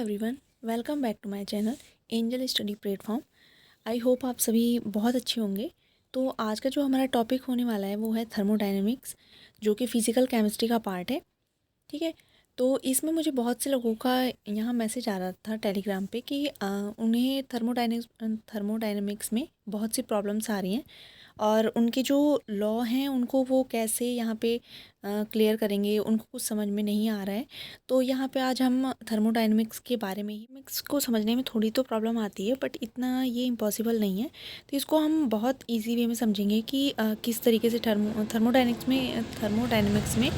Everyone, welcome back to my channel angel study platform. I hope आप सभी बहुत अच्छे होंगे। तो आज का जो हमारा टॉपिक होने वाला है वो है थर्मोडायनेमिक्स, जो कि फ़िज़िकल केमिस्ट्री का पार्ट है। ठीक है। तो इसमें मुझे बहुत से लोगों का यहाँ मैसेज आ रहा था टेलीग्राम पे कि उन्हें थर्मोडायनेमिक्स में बहुत सी प्रॉब्लम्स आ रही हैं और उनके जो लॉ हैं उनको वो कैसे यहाँ पे क्लियर करेंगे, उनको कुछ समझ में नहीं आ रहा है। तो यहाँ पे आज हम थर्मोडायनेमिक्स के बारे में ही, मिक्स को समझने में थोड़ी तो प्रॉब्लम आती है बट इतना ये इम्पॉसिबल नहीं है। तो इसको हम बहुत इजी वे में समझेंगे कि किस तरीके से थर्मोडायनेमिक्स में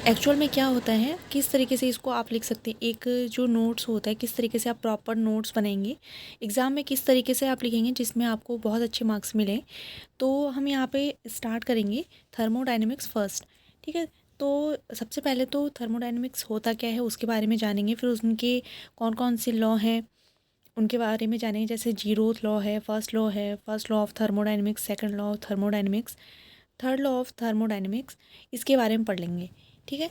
एक्चुअल में क्या होता है, किस तरीके से इसको आप लिख सकते हैं। एक जो नोट्स होता है, किस तरीके से आप प्रॉपर नोट्स बनाएंगे, एग्ज़ाम में किस तरीके से आप लिखेंगे जिसमें आपको बहुत अच्छे मार्क्स मिलें। तो हम यहाँ पे स्टार्ट करेंगे थर्मोडायनेमिक्स फर्स्ट। ठीक है। तो सबसे पहले तो थर्मोडायनेमिक्स होता क्या है उसके बारे में जानेंगे, फिर उनके कौन कौन से लॉ हैं उनके बारे में जानेंगे। जैसे जीरोथ लॉ है, first law of thermodynamics, second law of thermodynamics, third law of thermodynamics, इसके बारे में पढ़ लेंगे। ठीक है।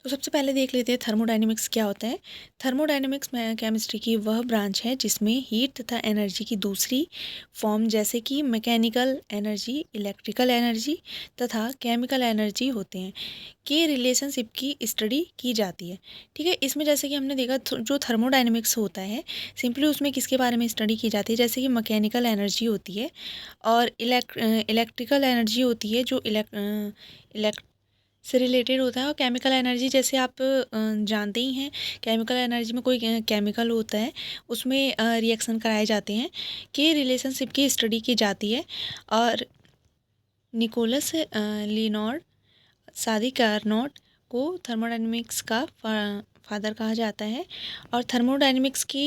तो सबसे पहले देख लेते हैं थर्मोडायनेमिक्स क्या होता है। थर्मोडायनेमिक्स में केमिस्ट्री की वह ब्रांच है जिसमें हीट तथा एनर्जी की दूसरी फॉर्म जैसे कि मैकेनिकल एनर्जी, इलेक्ट्रिकल एनर्जी तथा केमिकल एनर्जी होते हैं के रिलेशनशिप की स्टडी की जाती है। ठीक है। इसमें जैसे कि हमने देखा जो थर्मोडायनेमिक्स होता है सिंपली उसमें किसके बारे में स्टडी की जाती है, जैसे कि मैकेनिकल एनर्जी होती है और इलेक्ट्रिकल एनर्जी होती है जो इलेक्ट से रिलेटेड होता है, और केमिकल एनर्जी जैसे आप जानते ही हैं। केमिकल एनर्जी में कोई केमिकल होता है उसमें रिएक्शन कराए जाते हैं कि रिलेशनशिप की स्टडी की जाती है। और निकोलस लियोनार्ड सादी कार्नोट को थर्मोडायनेमिक्स का फादर कहा जाता है। और थर्मोडायनेमिक्स की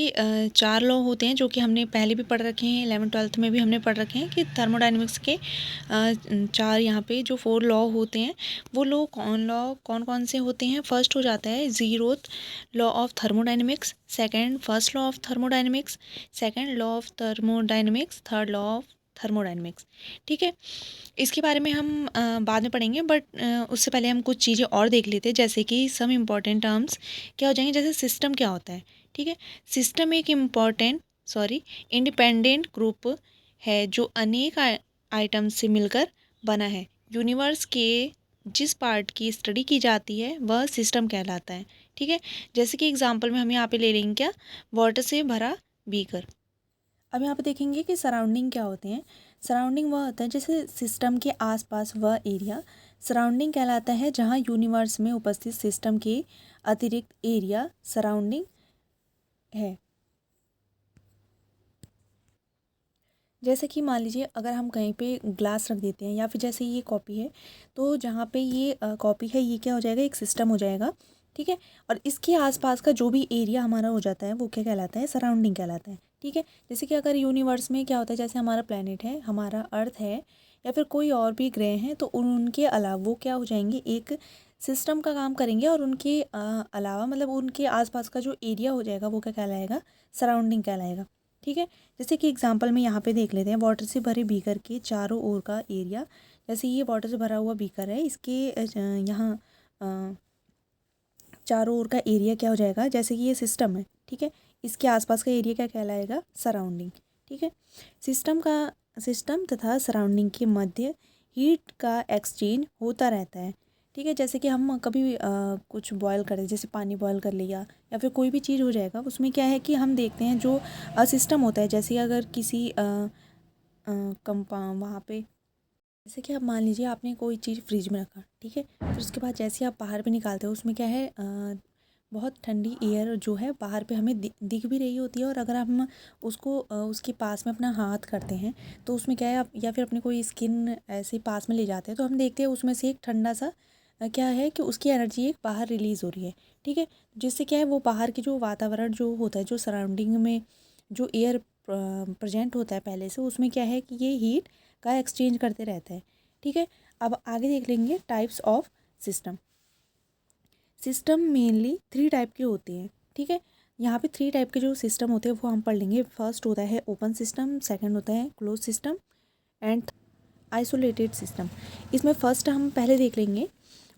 चार लॉ होते हैं जो कि हमने पहले भी पढ़ रखे हैं, 11th-12th में भी हमने पढ़ रखे हैं कि थर्मोडायनेमिक्स के चार यहाँ पे जो 4 लॉ होते हैं वो कौन कौन से होते हैं। फर्स्ट हो जाता है zeroth law of thermodynamics, second first law of thermodynamics, second law of thermodynamics, third law of thermodynamics. ठीक है। इसके बारे में हम बाद में पढ़ेंगे बट उससे पहले हम कुछ चीज़ें और देख लेते हैं, जैसे कि सम इम्पॉर्टेंट टर्म्स क्या हो जाएंगे। जैसे सिस्टम क्या होता है। ठीक है। सिस्टम एक इंडिपेंडेंट ग्रुप है जो अनेक आइटम से मिलकर बना है। यूनिवर्स के जिस पार्ट की स्टडी की जाती है वह सिस्टम कहलाता है। ठीक है। जैसे कि एग्जांपल में हम यहाँ पे ले लेंगे क्या, वाटर से भरा बीकर। अब यहाँ पे देखेंगे कि सराउंडिंग क्या होते हैं। सराउंडिंग वह होता है जैसे सिस्टम के आसपास वह एरिया सराउंडिंग कहलाता है जहाँ यूनिवर्स में उपस्थित सिस्टम के अतिरिक्त एरिया सराउंडिंग है। जैसे कि मान लीजिए अगर हम कहीं पे ग्लास रख देते हैं या फिर जैसे ये कॉपी है, तो जहाँ पे ये कॉपी है ये क्या हो जाएगा, एक सिस्टम हो जाएगा। ठीक है। और इसके आसपास का जो भी एरिया हमारा हो जाता है वो क्या कहलाता है, सराउंडिंग कहलाता है। ठीक है। जैसे कि अगर यूनिवर्स में क्या होता है, जैसे हमारा प्लेनेट है, हमारा अर्थ है या फिर कोई और भी ग्रह हैं, तो उनके अलावा वो क्या हो जाएंगे, एक सिस्टम का काम करेंगे और उनके अलावा मतलब उनके आसपास का जो एरिया हो जाएगा वो क्या कहलाएगा, सराउंडिंग कहलाएगा। ठीक है। जैसे कि एग्जांपल में यहाँ पे देख लेते हैं, वाटर से भरे बीकर के चारों ओर का एरिया। जैसे ये वाटर से भरा हुआ बीकर है, इसके यहाँ चारों ओर का एरिया क्या हो जाएगा, जैसे कि ये सिस्टम है। ठीक है। इसके आसपास का एरिया क्या कहलाएगा, सराउंडिंग। ठीक है। सिस्टम तथा सराउंडिंग के मध्य हीट का एक्सचेंज होता रहता है। ठीक है। जैसे कि हम कभी कुछ बॉयल करें, जैसे पानी बॉयल कर लिया या फिर कोई भी चीज़ हो जाएगा, उसमें क्या है कि हम देखते हैं जो सिस्टम होता है। जैसे अगर किसी कंपाउंड वहाँ पे, जैसे कि आप मान लीजिए आपने कोई चीज़ फ्रिज में रखा। ठीक है। फिर उसके बाद जैसे आप बाहर पे निकालते हो उसमें क्या है, बहुत ठंडी एयर जो है बाहर पे हमें दिख भी रही होती है, और अगर हम उसको उसके पास में अपना हाथ करते हैं तो उसमें क्या है, आप या फिर अपने कोई स्किन ऐसे पास में ले जाते हैं तो हम देखते हैं उसमें से एक ठंडा सा क्या है कि उसकी एनर्जी एक बाहर रिलीज़ हो रही है। ठीक है। जिससे क्या है वो बाहर की जो वातावरण जो होता है, जो सराउंडिंग में जो एयर प्रेजेंट होता है पहले से, उसमें क्या है कि ये हीट का एक्सचेंज करते रहता है। ठीक है। अब आगे देख लेंगे types of system. System mainly 3 type के होते हैं। ठीक है। यहाँ पे 3 टाइप के जो सिस्टम होते हैं वो हम पढ़ लेंगे। फर्स्ट होता है ओपन सिस्टम, सेकंड होता है close system and isolated system. इसमें फर्स्ट हम पहले देख लेंगे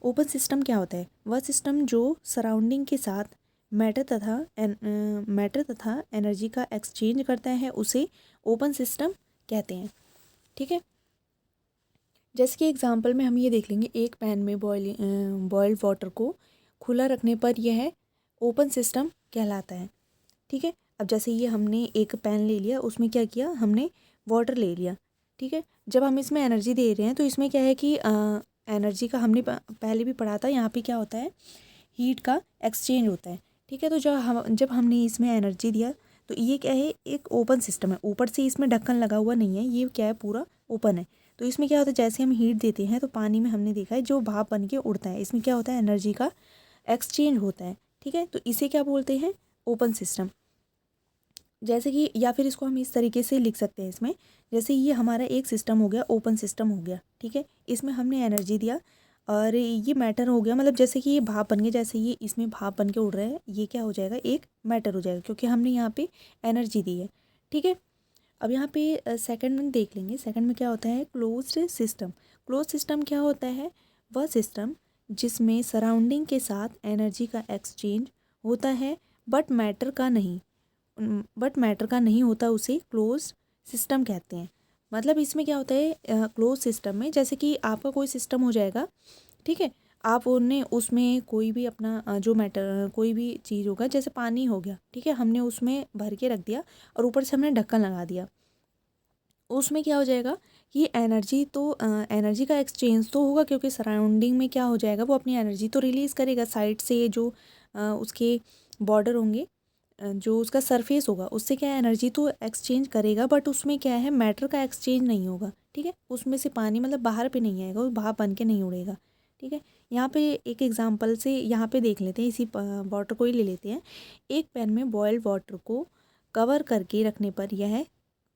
ओपन सिस्टम क्या होता है? वह सिस्टम जो सराउंडिंग के साथ मैटर तथा एनर्जी का एक्सचेंज करता है उसे ओपन सिस्टम कहते हैं। ठीक है, जैसे कि एग्जांपल में हम ये देख लेंगे, एक पैन में बॉइल्ड वाटर को खुला रखने पर यह ओपन सिस्टम कहलाता है। ठीक है, अब जैसे ये हमने एक पैन ले लिया, उसमें क्या किया, हमने वाटर ले लिया। ठीक है, जब हम इसमें एनर्जी दे रहे हैं तो इसमें क्या है कि एनर्जी का हमने पहले भी पढ़ा था, यहाँ पे क्या होता है, हीट का एक्सचेंज होता है। ठीक है, तो जब हमने इसमें एनर्जी दिया तो ये क्या है, एक ओपन सिस्टम है, ऊपर से इसमें ढक्कन लगा हुआ नहीं है, ये क्या है, पूरा ओपन है। तो इसमें क्या होता है, जैसे हम हीट देते हैं तो पानी में हमने देखा है जो भाप बन के उड़ता है, इसमें क्या होता है, एनर्जी का एक्सचेंज होता है। ठीक है, तो इसे क्या बोलते हैं, ओपन सिस्टम। जैसे कि या फिर इसको हम इस तरीके से लिख सकते हैं इसमें, जैसे ये हमारा एक सिस्टम हो गया, ओपन सिस्टम हो गया। ठीक है, इसमें हमने एनर्जी दिया और ये मैटर हो गया, मतलब जैसे कि ये भाप बन गया, जैसे ये इसमें भाप बन के उड़ रहा है, ये क्या हो जाएगा, एक मैटर हो जाएगा, क्योंकि हमने यहाँ पे एनर्जी दी है। ठीक है, अब यहाँ पे सेकंड में देख लेंगे, सेकंड में क्या होता है, क्लोज्ड सिस्टम। क्लोज सिस्टम क्या होता है, वह सिस्टम जिसमें सराउंडिंग के साथ एनर्जी का एक्सचेंज होता है बट मैटर का नहीं होता, उसे क्लोज सिस्टम कहते हैं। मतलब इसमें क्या होता है, क्लोज सिस्टम में जैसे कि आपका कोई सिस्टम हो जाएगा। ठीक है, आप उन्हें उसमें कोई भी अपना जो मैटर कोई भी चीज़ होगा, जैसे पानी हो गया, ठीक है, हमने उसमें भर के रख दिया और ऊपर से हमने ढक्कन लगा दिया, उसमें क्या हो जाएगा कि एनर्जी का एक्सचेंज तो होगा, क्योंकि सराउंडिंग में क्या हो जाएगा, वो अपनी एनर्जी तो रिलीज़ करेगा साइड से, जो उसके बॉर्डर होंगे, जो उसका सरफेस होगा, उससे क्या है, एनर्जी तो एक्सचेंज करेगा, बट उसमें क्या है, मैटर का एक्सचेंज नहीं होगा। ठीक है, उसमें से पानी मतलब बाहर पे नहीं आएगा, वो भाप बन के नहीं उड़ेगा। ठीक है, यहाँ पे एक एग्जांपल से यहाँ पे देख लेते हैं, इसी वाटर को ही ले लेते हैं। एक पैन में बॉइल्ड वाटर को कवर करके रखने पर यह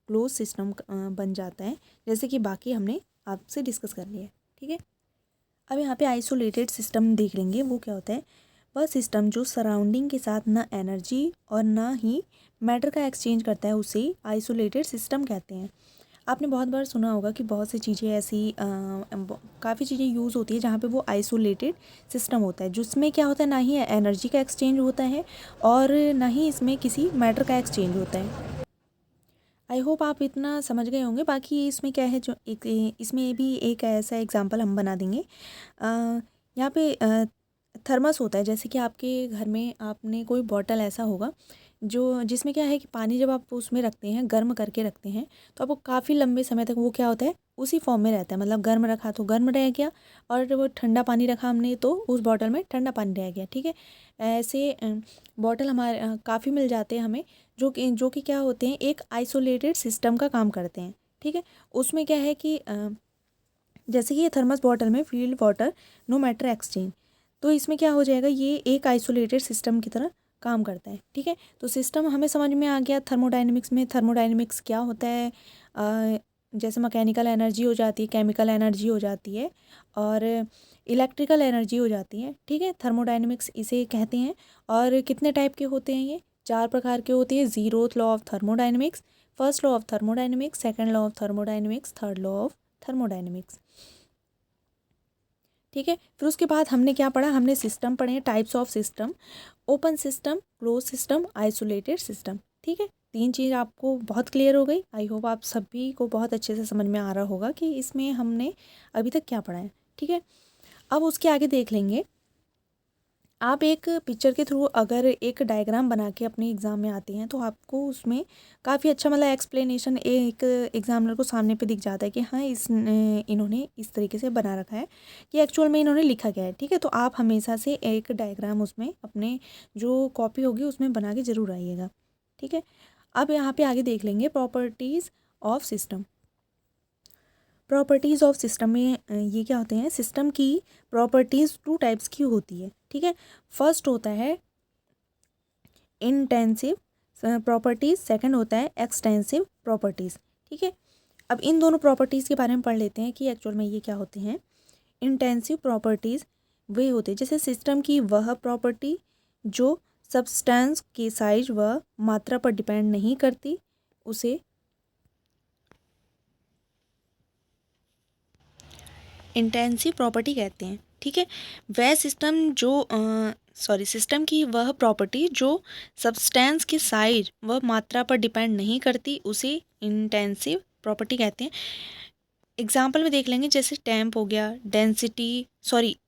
क्लोज सिस्टम बन जाता है, जैसे कि बाकी हमने आपसे डिस्कस कर लिया है। ठीक है, अब यहाँ पे आइसोलेटेड सिस्टम देख लेंगे, वो क्या होता है, वह सिस्टम जो सराउंडिंग के साथ ना एनर्जी और ना ही मैटर का एक्सचेंज करता है, उसे आइसोलेटेड सिस्टम कहते हैं। आपने बहुत बार सुना होगा कि बहुत सी चीज़ें ऐसी काफ़ी चीज़ें यूज़ होती है जहाँ पे वो आइसोलेटेड सिस्टम होता है, जिसमें क्या होता है, ना ही एनर्जी का एक्सचेंज होता है और ना ही इसमें किसी मैटर का एक्सचेंज होता है। आई होप आप इतना समझ गए होंगे। बाकी इसमें क्या है, जो एक इसमें भी एक ऐसा एग्जांपल हम बना देंगे। यहाँ पे थर्मस होता है, जैसे कि आपके घर में आपने कोई बॉटल ऐसा होगा जो जिसमें क्या है कि पानी जब आप उसमें रखते हैं, गर्म करके रखते हैं, तो आपको काफ़ी लंबे समय तक वो क्या होता है, उसी फॉर्म में रहता है, मतलब गर्म रखा तो गर्म रह गया और वो ठंडा पानी रखा हमने तो उस बॉटल में ठंडा पानी रह गया। ठीक है, ऐसे बॉटल हमारे काफ़ी मिल जाते हैं हमें, जो कि क्या होते हैं, एक आइसोलेटेड सिस्टम का काम करते हैं। ठीक है, उसमें क्या है कि जैसे कि ये थर्मस बॉटल में filled water no matter exchange, तो इसमें क्या हो जाएगा, ये एक आइसोलेटेड सिस्टम की तरह काम करता है। ठीक है, तो सिस्टम हमें समझ में आ गया। थर्मोडाइनमिक्स में थर्मोडाइनमिक्स क्या होता है, जैसे मैकेनिकल एनर्जी हो जाती है, केमिकल एनर्जी हो जाती है और इलेक्ट्रिकल एनर्जी हो जाती है। ठीक है, थर्मोडाइनमिक्स इसे कहते हैं। और कितने टाइप के होते हैं, ये 4 प्रकार के होते हैं। Zeroth law of thermodynamics, first law of thermodynamics, second law of thermodynamics, third law of thermodynamics. ठीक है, फिर उसके बाद हमने क्या पढ़ा, हमने सिस्टम पढ़े, types of system, open system, close system, isolated system. ठीक है, 3 चीज़ आपको बहुत क्लियर हो गई। आई होप आप सभी को बहुत अच्छे से समझ में आ रहा होगा कि इसमें हमने अभी तक क्या पढ़ा है। ठीक है, अब उसके आगे देख लेंगे। आप एक पिक्चर के थ्रू अगर एक डायग्राम बना के अपने एग्ज़ाम में आते हैं तो आपको उसमें काफ़ी अच्छा मतलब एक्सप्लेनेशन एक एग्जामिनर को सामने पे दिख जाता है कि हाँ इन्होंने इस तरीके से बना रखा है कि एक्चुअल में इन्होंने लिखा क्या है। ठीक है, तो आप हमेशा से एक डायग्राम उसमें अपने जो कॉपी होगी उसमें बना के ज़रूर आइएगा। ठीक है, अब यहाँ पे आगे देख लेंगे properties of system. Properties of system में ये क्या होते हैं, सिस्टम की प्रॉपर्टीज़ 2 टाइप्स की होती है। ठीक है, फर्स्ट होता है इंटेंसिव प्रॉपर्टीज़, सेकंड होता है एक्सटेंसिव प्रॉपर्टीज़। ठीक है, अब इन दोनों प्रॉपर्टीज़ के बारे में पढ़ लेते हैं कि एक्चुअल में ये क्या होते हैं। इंटेंसिव प्रॉपर्टीज़ वे होते हैं जैसे सिस्टम की वह प्रॉपर्टी जो सब्सटेंस के साइज व मात्रा पर डिपेंड नहीं करती, उसे इंटेंसिव प्रॉपर्टी कहते हैं। ठीक है। वह सिस्टम की वह प्रॉपर्टी जो सब्सटेंस की साइज व मात्रा पर डिपेंड नहीं करती उसे इंटेंसिव प्रॉपर्टी कहते हैं। एग्जाम्पल में देख लेंगे, जैसे टेम्प हो गया,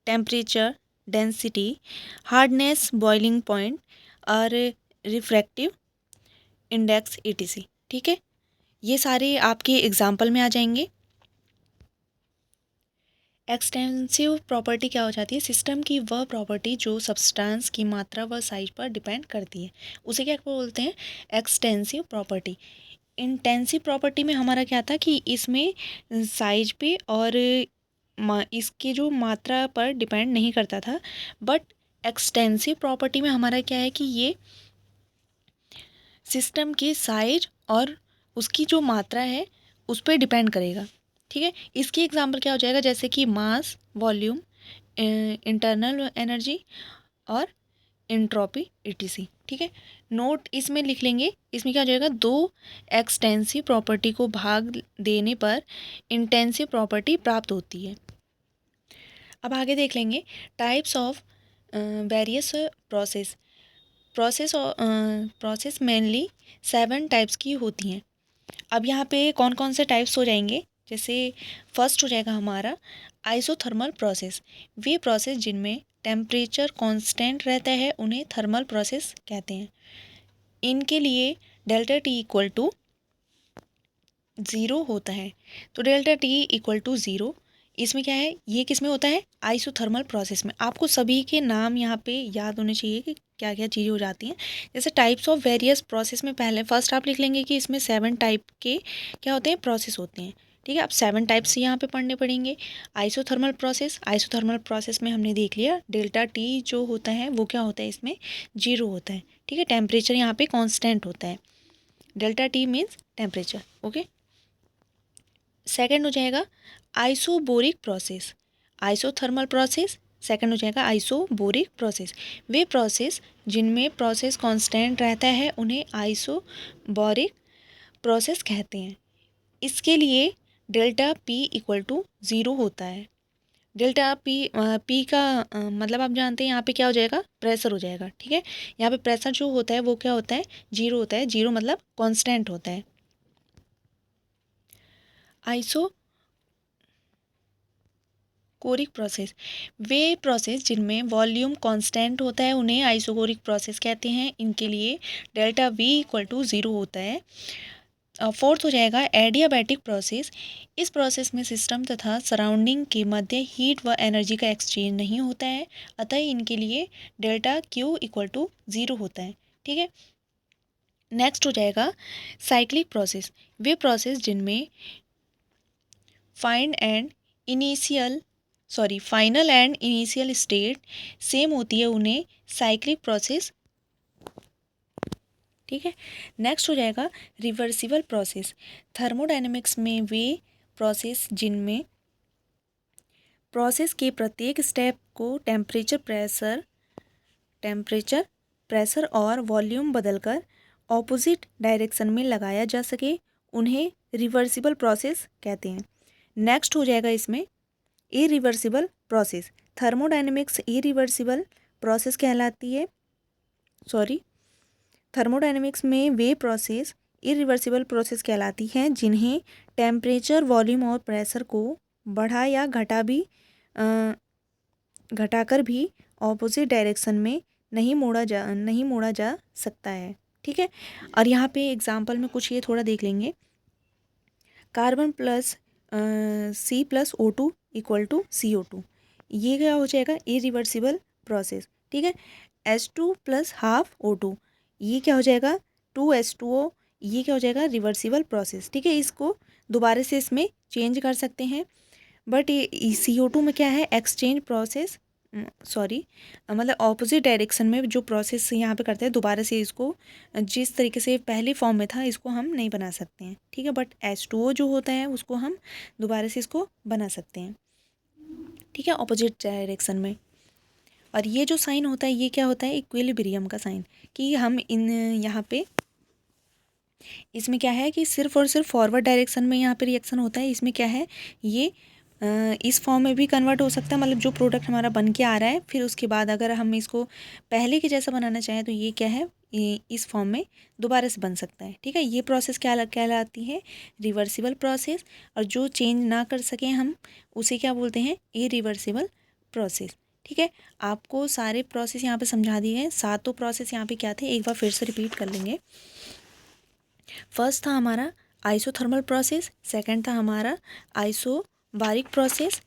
temperature, density, hardness, boiling point और रिफ्रैक्टिव इंडेक्स etc। ठीक है, ये सारे आपके एग्जाम्पल में आ जाएंगे। एक्सटेंसिव प्रॉपर्टी क्या हो जाती है? सिस्टम की वह प्रॉपर्टी जो सब्सटेंस की मात्रा व साइज पर डिपेंड करती है, उसे क्या बोलते हैं? Extensive property. इंटेंसिव प्रॉपर्टी में हमारा क्या था कि इसमें साइज पे और इसकी जो मात्रा पर डिपेंड नहीं करता था, बट एक्सटेंसिव प्रॉपर्टी में हमारा क्या है कि ये सिस्टम की साइज और उसकी जो मात्रा है उस पर डिपेंड करेगा। ठीक है, इसकी एग्जांपल क्या हो जाएगा? जैसे कि मास, वॉल्यूम, इंटरनल एनर्जी और इंट्रोपी etc। ठीक है, नोट इसमें लिख लेंगे। इसमें क्या हो जाएगा? दो एक्सटेंसिव प्रॉपर्टी को भाग देने पर इंटेंसिव प्रॉपर्टी प्राप्त होती है। अब आगे देख लेंगे types of various process mainly 7 types की होती हैं। अब यहाँ पे कौन कौन से टाइप्स हो जाएंगे? जैसे फर्स्ट हो जाएगा हमारा आइसोथर्मल प्रोसेस। वे प्रोसेस जिनमें टेम्परेचर कांस्टेंट रहता है उन्हें थर्मल प्रोसेस कहते हैं। इनके लिए डेल्टा टी इक्वल टू 0 होता है। तो डेल्टा टी इक्वल टू 0 इसमें क्या है? ये किस में होता है? आइसोथर्मल प्रोसेस में। आपको सभी के नाम यहाँ पे याद होने चाहिए कि क्या क्या चीज़ें हो जाती हैं। जैसे टाइप्स ऑफ वेरियस प्रोसेस में पहले फर्स्ट आप लिख लेंगे कि इसमें 7 टाइप के क्या होते हैं? प्रोसेस होते हैं। ठीक है, अब 7 टाइप्स यहाँ पे पढ़ने पड़ेंगे। आइसोथर्मल प्रोसेस में हमने देख लिया डेल्टा टी जो होता है वो क्या होता है? इसमें 0 होता है। ठीक है, टेम्परेचर यहाँ पे कॉन्स्टेंट होता है। Delta T means temperature. Okay, second हो जाएगा आइसोबोरिक प्रोसेस। आइसोथर्मल प्रोसेस सेकंड हो जाएगा आइसोबोरिक प्रोसेस। वे प्रोसेस जिनमें प्रोसेस कांस्टेंट रहता है उन्हें आइसोबोरिक प्रोसेस कहते हैं। इसके लिए डेल्टा पी इक्वल टू 0 होता है। डेल्टा पी का मतलब आप जानते हैं यहाँ पे क्या हो जाएगा? प्रेशर हो जाएगा। ठीक है, यहाँ पे प्रेशर जो होता है वो क्या होता है? 0 होता है। 0 मतलब कांस्टेंट होता है। आइसो कोरिक प्रोसेस, वे प्रोसेस जिनमें वॉल्यूम कांस्टेंट होता है उन्हें आइसोकोरिक प्रोसेस कहते हैं। इनके लिए डेल्टा वी इक्वल टू 0 होता है। फोर्थ हो जाएगा एडियाबैटिक प्रोसेस। इस प्रोसेस में सिस्टम तथा सराउंडिंग के मध्य हीट व एनर्जी का एक्सचेंज नहीं होता है, अतः इनके लिए डेल्टा क्यू इक्वल टू 0 होता है। ठीक है, नेक्स्ट हो जाएगा साइक्लिक प्रोसेस। वे प्रोसेस जिनमें final and initial state same होती है उन्हें साइक्लिक प्रोसेस। ठीक है, नेक्स्ट हो जाएगा रिवर्सिबल प्रोसेस। थर्मोडायनेमिक्स में वे प्रोसेस जिनमें प्रोसेस के प्रत्येक स्टेप को टेम्परेचर, प्रेशर और वॉल्यूम बदलकर ऑपोजिट डायरेक्शन में लगाया जा सके उन्हें रिवर्सिबल प्रोसेस कहते हैं। नेक्स्ट हो जाएगा इसमें irreversible process. Thermodynamics irreversible process कहलाती है। थर्मोडायनेमिक्स में वे प्रोसेस इरिवर्सिबल प्रोसेस कहलाती हैं जिन्हें टेम्परेचर, वॉल्यूम और प्रेशर को बढ़ा या घटाकर भी ऑपोजिट डायरेक्शन में नहीं मोड़ा जा सकता है। ठीक है, और यहाँ पे एग्जांपल में कुछ ये थोड़ा देख लेंगे। Carbon plus C+O2 equal to CO2, ये क्या हो जाएगा? Irreversible process. ठीक है, H2 प्लस हाफ O2, ये क्या हो जाएगा? 2H2O, ये क्या हो जाएगा? Reversible process. ठीक है, इसको दोबारा से इसमें चेंज कर सकते हैं, बट ये CO2 में क्या है? एक्सचेंज प्रोसेस, मतलब ऑपोजिट डायरेक्शन में जो प्रोसेस यहाँ पे करते हैं, दोबारा से इसको जिस तरीके से पहले फॉर्म में था इसको हम नहीं बना सकते हैं। ठीक है, बट H2O जो होता है उसको हम दोबारा से इसको बना सकते हैं। ठीक है, ऑपोजिट डायरेक्शन में। और ये जो साइन होता है ये क्या होता है? इक्विलिब्रियम का साइन, कि हम यहाँ पे इसमें क्या है कि सिर्फ और सिर्फ फॉरवर्ड डायरेक्शन में यहाँ पे रिएक्शन होता है। इसमें क्या है? ये इस फॉर्म में भी कन्वर्ट हो सकता है, मतलब जो प्रोडक्ट हमारा बन के आ रहा है, फिर उसके बाद अगर हम इसको पहले के जैसा बनाना चाहें तो ये क्या है, इस फॉर्म में दोबारा से बन सकता है। ठीक है, ये प्रोसेस क्या कहलाती है, रिवर्सिबल प्रोसेस। और जो चेंज ना कर सकें हम, उसे क्या बोलते हैं, इरिवर्सिबल प्रोसेस। ठीक है, आपको सारे प्रोसेस यहाँ पे समझा दिए हैं। सातों प्रोसेस यहाँ पे क्या थे, एक बार फिर से रिपीट कर लेंगे। फर्स्ट था हमारा आइसोथर्मल प्रोसेस, सेकंड था हमारा आइसोबारिक प्रोसेस,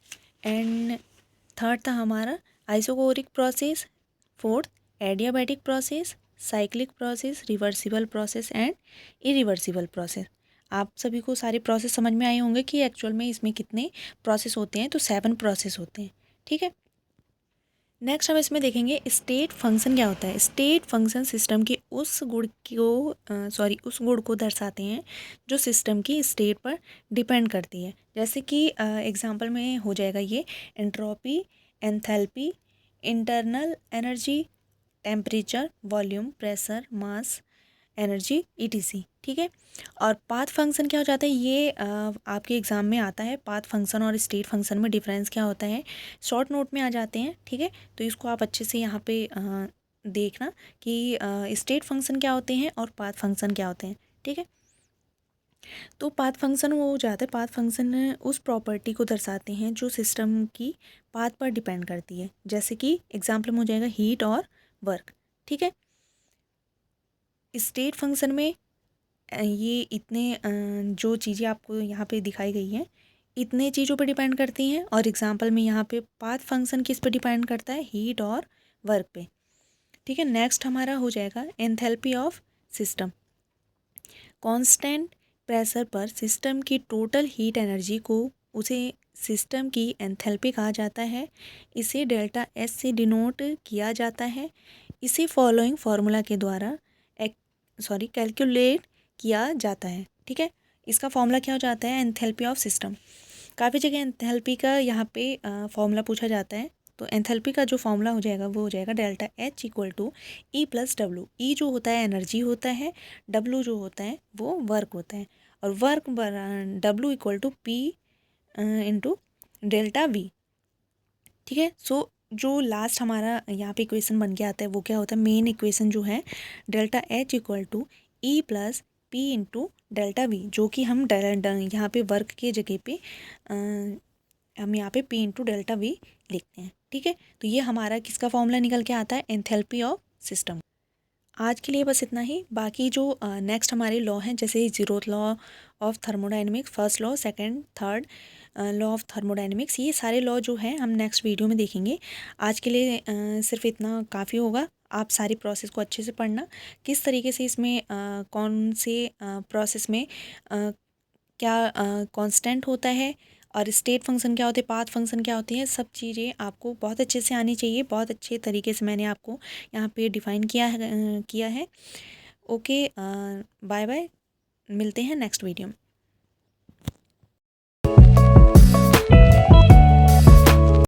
एंड थर्ड था हमारा isochoric process, fourth adiabatic process, cyclic process, reversible process and irreversible process. आप सभी को सारे प्रोसेस समझ में आए होंगे कि एक्चुअल में इसमें कितने प्रोसेस होते हैं, तो 7 प्रोसेस होते हैं। ठीक है, नेक्स्ट हम इसमें देखेंगे स्टेट फंक्शन क्या होता है। स्टेट फंक्शन सिस्टम के उस गुण को दर्शाते हैं जो सिस्टम की स्टेट पर डिपेंड करती है। जैसे कि एग्जांपल में हो जाएगा ये entropy, enthalpy, internal energy, temperature, volume, pressure, mass, energy, etc. ठीक है, और पाथ फंक्शन क्या हो जाता है, ये आपके एग्ज़ाम में आता है। पाथ फंक्शन और स्टेट फंक्शन में डिफरेंस क्या होता है, शॉर्ट नोट में आ जाते हैं। ठीक है, तो इसको आप अच्छे से यहाँ पे देखना कि स्टेट फंक्शन क्या होते हैं और पाथ फंक्शन क्या होते हैं। ठीक है, तो पाथ फंक्शन वो हो जाता है, पाथ फंक्शन उस प्रॉपर्टी को दर्शाते हैं जो सिस्टम की पाथ पर डिपेंड करती है। जैसे कि एग्जाम्पल में हो जाएगा हीट और वर्क। ठीक है, स्टेट फंक्शन में ये इतने जो चीज़ें आपको यहाँ पे दिखाई गई हैं, इतने चीज़ों पे डिपेंड करती हैं। और एग्जांपल में यहाँ पे पाथ फंक्शन किस पे डिपेंड करता है, हीट और वर्क पे। ठीक है, नेक्स्ट हमारा हो जाएगा enthalpy of system. Constant pressure पर सिस्टम की टोटल हीट एनर्जी को उसे सिस्टम की एंथैल्पी कहा जाता है। इसे डेल्टा एस से डिनोट किया जाता है। इसे फॉलोइंग फार्मूला के द्वारा कैलकुलेट किया जाता है। ठीक है, इसका फॉर्मूला क्या हो जाता है, एंथैल्पी ऑफ सिस्टम। काफ़ी जगह एंथैल्पी का यहाँ पे फॉर्मूला पूछा जाता है। तो एंथैल्पी का जो फॉर्मूला हो जाएगा वो हो जाएगा delta H equal to E plus W. E जो होता है एनर्जी होता है, डब्लू जो होता है वो वर्क होता है, और work W equal to P into delta V. ठीक है, सो जो लास्ट हमारा यहाँ पे इक्वेशन बन के आता है वो क्या होता है, मेन इक्वेशन जो है delta H equal to E plus P into delta V, जो कि हम यहाँ पे वर्क के जगह पे हम यहाँ पे पी इंटू डेल्टा वी लिखते हैं। ठीक है, तो ये हमारा किसका फॉर्मूला निकल के आता है, एंथैल्पी ऑफ सिस्टम। आज के लिए बस इतना ही। बाकी जो नेक्स्ट हमारे लॉ हैं, जैसे zeroth law of thermodynamics, first law, second, third law of thermodynamics, ये सारे लॉ जो हैं हम नेक्स्ट वीडियो में देखेंगे। आज के लिए सिर्फ इतना काफ़ी होगा। आप सारी प्रोसेस को अच्छे से पढ़ना, किस तरीके से इसमें कौन से प्रोसेस में क्या कांस्टेंट होता है, और स्टेट फंक्शन क्या होते हैं, पाथ फंक्शन क्या होती है, सब चीज़ें आपको बहुत अच्छे से आनी चाहिए। बहुत अच्छे तरीके से मैंने आपको यहाँ पे डिफ़ाइन किया है। ओके, बाय बाय, मिलते हैं नेक्स्ट वीडियो में।